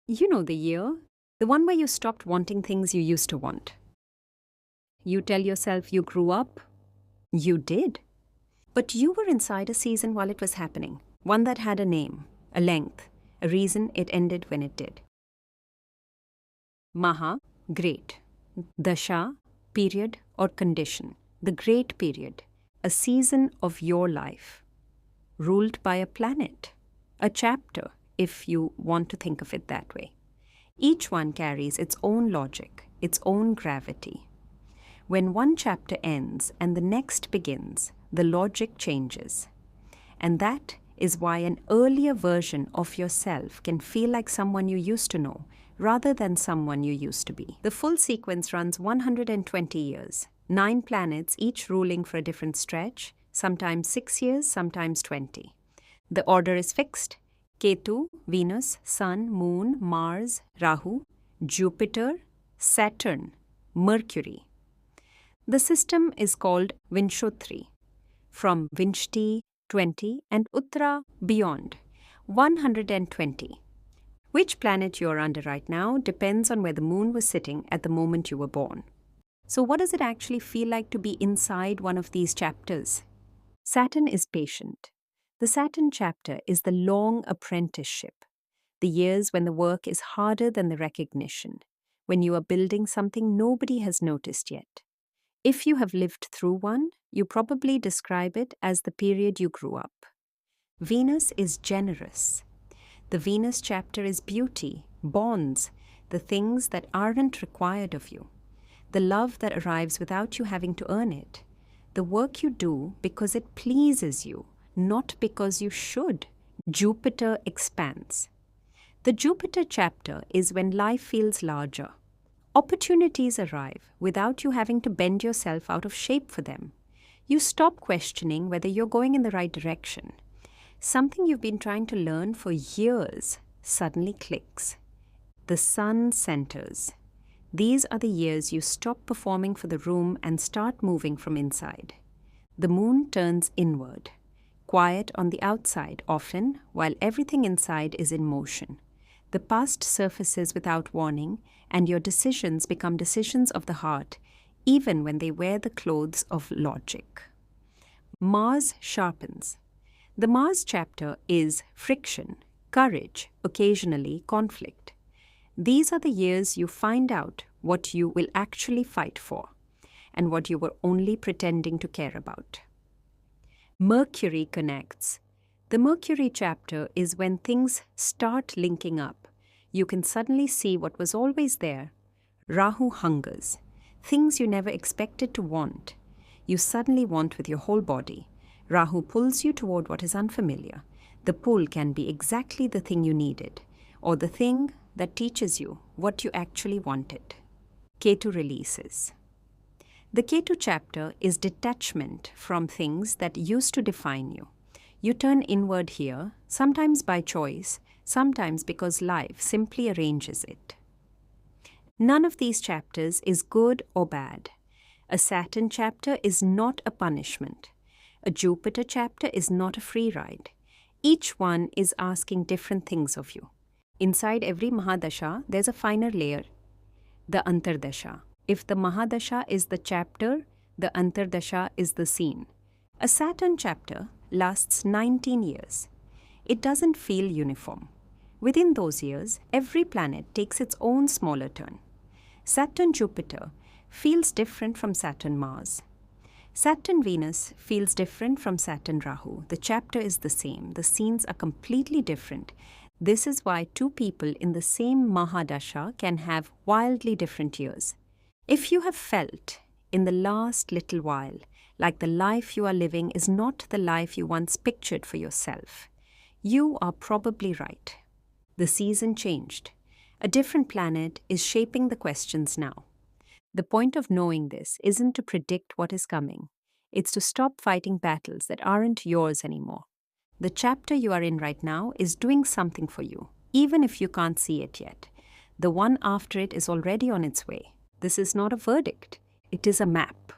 You know the year, the one where you stopped wanting things you used to want. You tell yourself you grew up. You did. But you were inside a season while it was happening, one that had a name, a length, a reason it ended when it did. Maha, great. Dasha, period or condition, the great period, a season of your life, ruled by a planet, a chapter, if you want to think of it that way. Each one carries its own logic, its own gravity. When one chapter ends and the next begins, the logic changes. And that is why an earlier version of yourself can feel like someone you used to know, rather than someone you used to be. The full sequence runs 120 years, 9 planets each ruling for a different stretch, sometimes 6 years, sometimes 20. The order is fixed: Ketu, Venus, Sun, Moon, Mars, Rahu, Jupiter, Saturn, Mercury. The system is called Vimshottari, from Vinshti, 20, and Uttara, beyond, 120. Which planet you're under right now depends on where the moon was sitting at the moment you were born. So what does it actually feel like to be inside one of these chapters? Saturn is patient. The Saturn chapter is the long apprenticeship, the years when the work is harder than the recognition, when you are building something nobody has noticed yet. If you have lived through one, you probably describe it as the period you grew up. Venus is generous. The Venus chapter is beauty, bonds, the things that aren't required of you, the love that arrives without you having to earn it, the work you do because it pleases you, not because you should. Jupiter expands. The Jupiter chapter is when life feels larger. Opportunities arrive without you having to bend yourself out of shape for them. You stop questioning whether you're going in the right direction. Something you've been trying to learn for years suddenly clicks. The sun centers. These are the years you stop performing for the room and start moving from inside. The moon turns inward, quiet on the outside often, while everything inside is in motion. The past surfaces without warning, and your decisions become decisions of the heart, even when they wear the clothes of logic. Mars sharpens. The Mars chapter is friction, courage, occasionally conflict. These are the years you find out what you will actually fight for, and what you were only pretending to care about. Mercury connects. The Mercury chapter is when things start linking up. You can suddenly see what was always there. Rahu hungers. Things you never expected to want. You suddenly want with your whole body. Rahu pulls you toward what is unfamiliar. The pull can be exactly the thing you needed, or the thing that teaches you what you actually wanted. Ketu releases. The Ketu chapter is detachment from things that used to define you. You turn inward here, sometimes by choice, sometimes because life simply arranges it. None of these chapters is good or bad. A Saturn chapter is not a punishment. A Jupiter chapter is not a free ride. Each one is asking different things of you. Inside every Mahadasha, there's a finer layer, the Antardasha. If the Mahadasha is the chapter, the Antardasha is the scene. A Saturn chapter lasts 19 years. It doesn't feel uniform. Within those years, every planet takes its own smaller turn. Saturn-Jupiter feels different from Saturn-Mars. Saturn-Venus feels different from Saturn-Rahu. The chapter is the same. The scenes are completely different. This is why two people in the same Maha Dasha can have wildly different years. If you have felt, in the last little while, like the life you are living is not the life you once pictured for yourself, you are probably right. The season changed. A different planet is shaping the questions now. The point of knowing this isn't to predict what is coming. It's to stop fighting battles that aren't yours anymore. The chapter you are in right now is doing something for you, even if you can't see it yet. The one after it is already on its way. This is not a verdict. It is a map.